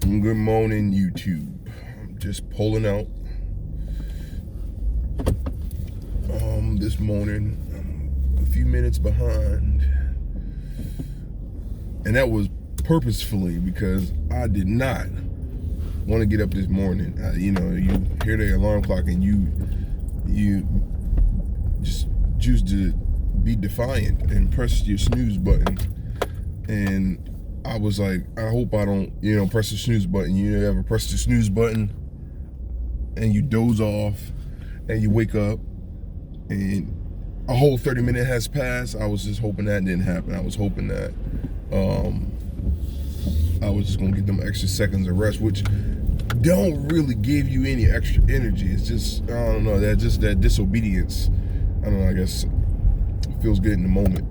Good morning, YouTube. I'm just pulling out this morning. I'm a few minutes behind, and that was purposefully because I did not want to get up this morning. You hear the alarm clock and you just choose to be defiant and press your snooze button. And I was like, I hope I don't, press the snooze button. You ever press the snooze button and you doze off and you wake up and a whole 30 minutes has passed? I was just hoping that didn't happen. I was hoping that I was just gonna get them extra seconds of rest, which don't really give you any extra energy. It's just, I don't know, that disobedience. I don't know, I guess it feels good in the moment.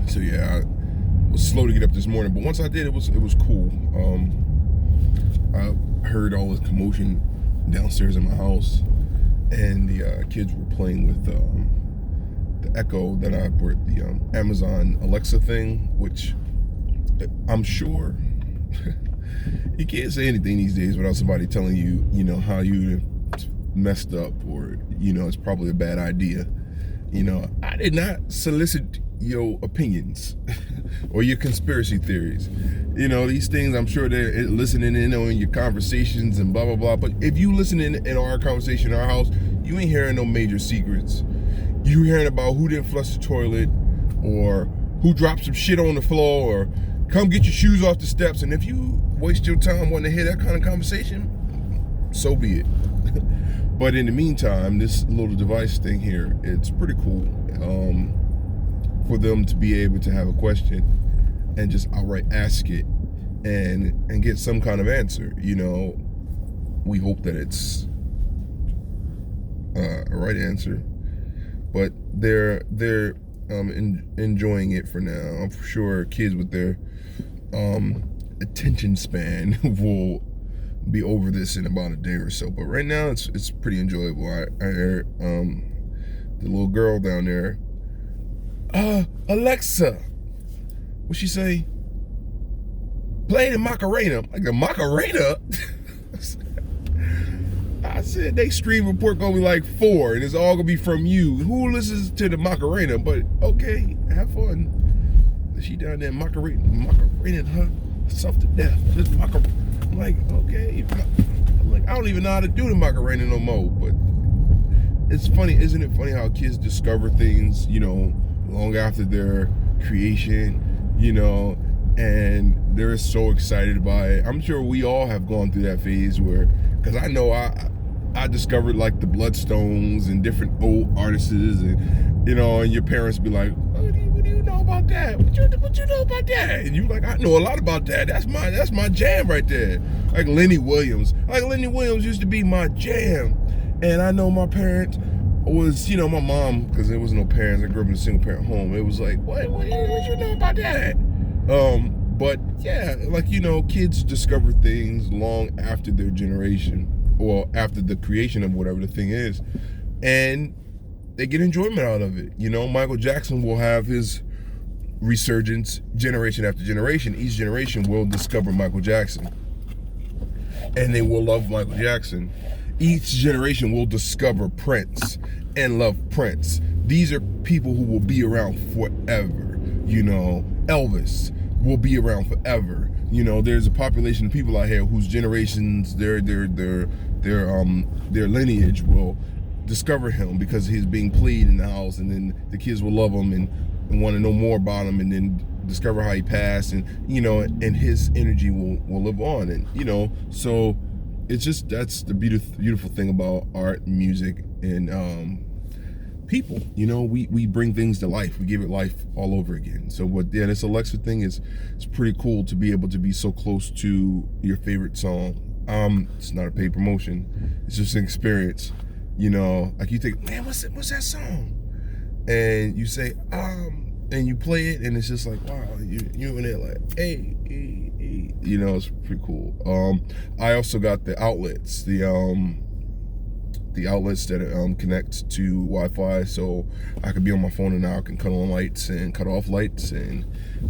So yeah, I was slow to get up this morning, but once I did, it was cool. I heard all this commotion downstairs in my house, and the kids were playing with the Echo that I bought, the Amazon Alexa thing, which I'm sure you can't say anything these days without somebody telling you, how you messed up, or it's probably a bad idea. I did not solicit your opinions or your conspiracy theories. These things, I'm sure they're listening in on your conversations and blah, blah, blah. But if you listen in our conversation in our house, you ain't hearing no major secrets. You hearing about who didn't flush the toilet, or who dropped some shit on the floor, or come get your shoes off the steps. And if you waste your time wanting to hear that kind of conversation, so be it. But in the meantime, this little device thing here, it's pretty cool. For them to be able to have a question and just outright ask it and get some kind of answer. We hope that it's a right answer, but they're enjoying it for now. I'm sure kids with their attention span will be over this in about a day or so, but right now it's pretty enjoyable. I heard the little girl down there, Alexa, what she say? Play the Macarena. Like, the Macarena? I said, they stream report gonna be like 4, and it's all gonna be from you. Who listens to the Macarena? But okay, have fun. She down there Macarena herself to death. Just Macarena. I'm like, okay. I'm like, I don't even know how to do the Macarena no more. But it's funny, isn't it funny how kids discover things, long after their creation, and they're so excited by it. I'm sure we all have gone through that phase where, because I know I discovered like the Bloodstones and different old artists, and and your parents be like, what do you know about that? What you know about that? And you like, I know a lot about that. That's my jam right there. Like Lenny Williams. Used to be my jam. And I know my parents was, my mom, because there was no parents. I grew up in a single parent home. It was like, what you know about that? But yeah, like, kids discover things long after their generation, or after the creation of whatever the thing is, and they get enjoyment out of it. Michael Jackson will have his resurgence generation after generation. Each generation will discover Michael Jackson, and they will love Michael Jackson. Each generation will discover Prince and love Prince. These are people who will be around forever. Elvis will be around forever. There's a population of people out here whose generations, their lineage will discover him because he's being played in the house, and then the kids will love him and want to know more about him, and then discover how he passed, and and his energy will live on, and so it's just, that's the beautiful thing about art, music, and people. We bring things to life. We give it life all over again. So this Alexa thing it's pretty cool to be able to be so close to your favorite song. It's not a paid promotion. It's just an experience. Like you think, man, what's that song? And you say, and you play it, and it's just like, wow, you in there like, hey, it's pretty cool. I also got the outlets, the the outlets that connect to Wi-Fi, so I could be on my phone and now I can cut on lights and cut off lights. And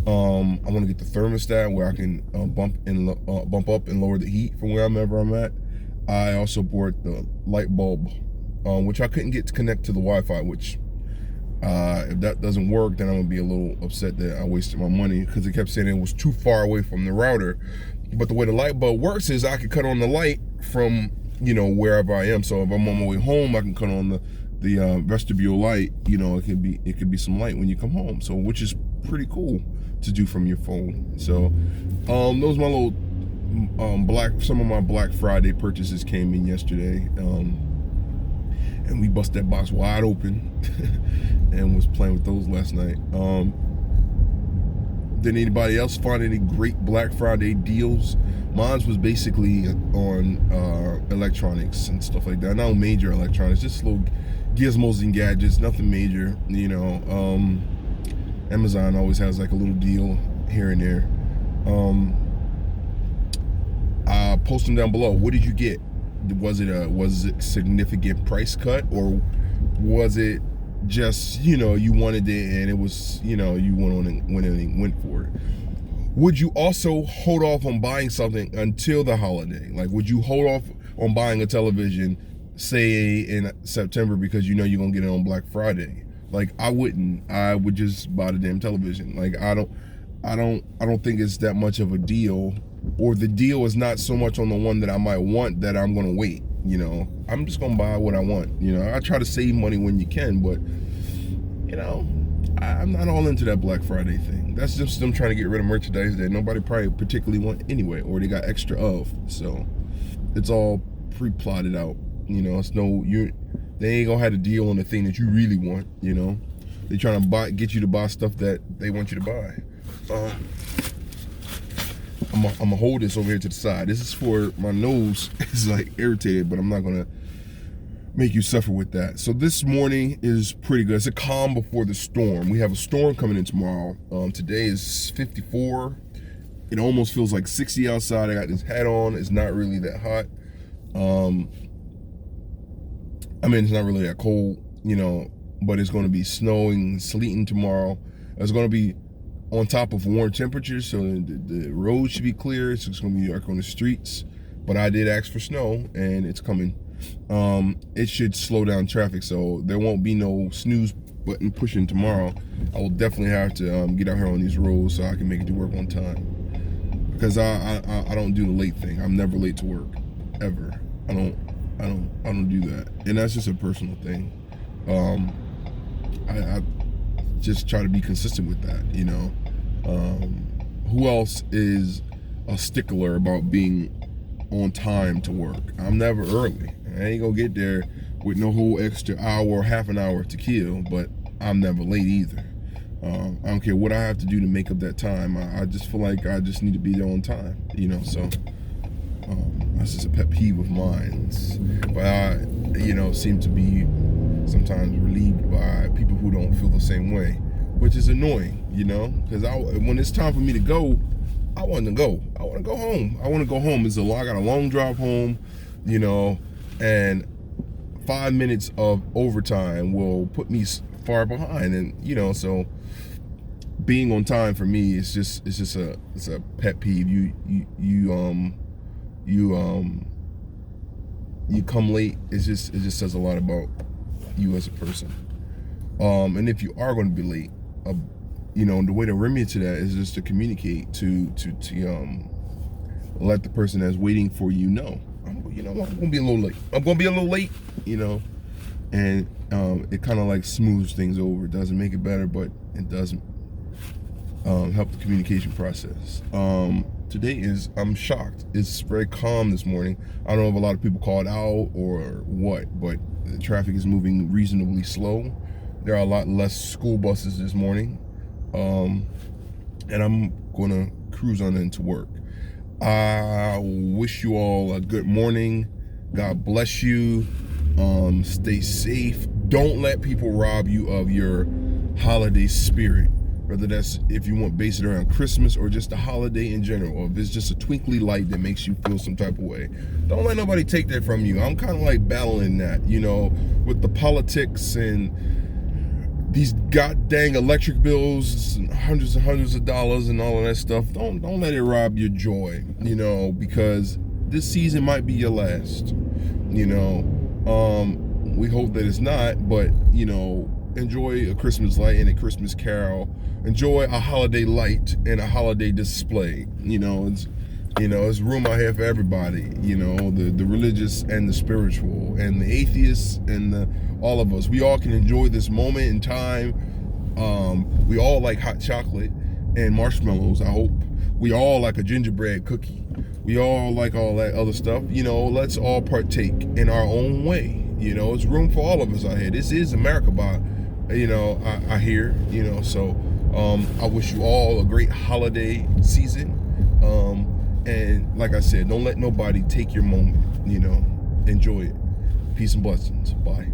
I want to get the thermostat where I can bump up and lower the heat from wherever I'm at. I also bought the light bulb, which I couldn't get to connect to the Wi-Fi, which if that doesn't work, then I'm gonna be a little upset that I wasted my money, because it kept saying it was too far away from the router. But the way the light bulb works is I can cut on the light from, you know, wherever I am. So if I'm on my way home, I can cut on the vestibule light. You know, it could be some light when you come home. So, which is pretty cool to do from your phone. So those are my little some of my Black Friday purchases came in yesterday. And we bust that box wide open and was playing with those last night. Did anybody else find any great Black Friday deals? Mine was basically on electronics and stuff like that. Not major electronics, just little gizmos and gadgets, nothing major. You know, Amazon always has like a little deal here and there. Post them down below. What did you get? Was it significant price cut, or was it just, you know, you wanted it and it was, you know, you went for it? Would you also hold off on buying something until the holiday? Like, would you hold off on buying a television, say in September, because you know you're gonna get it on Black Friday? Like, I wouldn't. I would just buy the damn television. Like, I don't think it's that much of a deal, or the deal is not so much on the one that I might want that I'm gonna wait. You know, I'm just gonna buy what I want. You know, I try to save money when you can, but you know, I'm not all into that Black Friday thing. That's just them trying to get rid of merchandise that nobody probably particularly want anyway, or they got extra of. So it's all pre-plotted out. You know, it's they ain't gonna have a deal on the thing that you really want. You know, they trying to get you to buy stuff that they want you to buy. I'm gonna hold this over here to the side. This is for my nose. It's like irritated, but I'm not gonna make you suffer with that. So this morning is pretty good. It's a calm before the storm. We have a storm coming in tomorrow. Today is 54. It almost feels like 60 outside. I got this hat on. It's not really that hot. I mean, it's not really that cold, you know, but it's going to be snowing, sleeting tomorrow. It's going to be on top of warm temperatures, so the roads should be clear. So it's going to be dark on the streets. But I did ask for snow, and it's coming. It should slow down traffic, so there won't be no snooze button pushing tomorrow. I will definitely have to get out here on these roads so I can make it to work on time. Because I don't do the late thing. I'm never late to work, ever. I don't do that, and that's just a personal thing. I just try to be consistent with that, you know. Who else is a stickler about being on time to work? I'm never early. I ain't gonna get there with no whole extra hour or half an hour to kill, but I'm never late either. I don't care what I have to do to make up that time. I just feel like I just need to be there on time, you know. So that's just a pet peeve of mine. But I, you know, seem to be sometimes relieved by people who don't feel the same way, which is annoying, you know, because when it's time for me to go, I want to go. I want to go home. I want to go home. I got a long drive home, you know, and 5 minutes of overtime will put me far behind, and you know, so being on time for me is just a pet peeve. You come late. It just says a lot about you as a person. And if you are going to be late, you know, the way to remedy to that is just to communicate to let the person that's waiting for you know, I'm gonna be a little late. I'm gonna be a little late, you know, and it kind of like smooths things over. It doesn't make it better, but it doesn't help the communication process. Today I'm shocked. It's very calm this morning. I don't know if a lot of people called out or what, but the traffic is moving reasonably slow. There are a lot less school buses this morning, and I'm gonna cruise on into work. I wish you all a good morning. God bless you. Stay safe. Don't let people rob you of your holiday spirit. whether that's if you want to base it around Christmas or just a holiday in general, or if it's just a twinkly light that makes you feel some type of way. Don't let nobody take that from you. I'm kind of like battling that, you know, with the politics and these god dang electric bills and hundreds of dollars and all of that stuff. Don't let it rob your joy, you know, because this season might be your last, you know. We hope that it's not, but, you know, enjoy a Christmas light and a Christmas carol. Enjoy a holiday light and a holiday display. You know, it's room out here for everybody. You know, the religious and the spiritual and the atheists and all of us. We all can enjoy this moment in time. We all like hot chocolate and marshmallows, I hope. We all like a gingerbread cookie. We all like all that other stuff. You know, let's all partake in our own way. You know, it's room for all of us out here. This is America, you know, I hear, you know, so I wish you all a great holiday season. And like I said, don't let nobody take your moment, you know, enjoy it. Peace and blessings. Bye.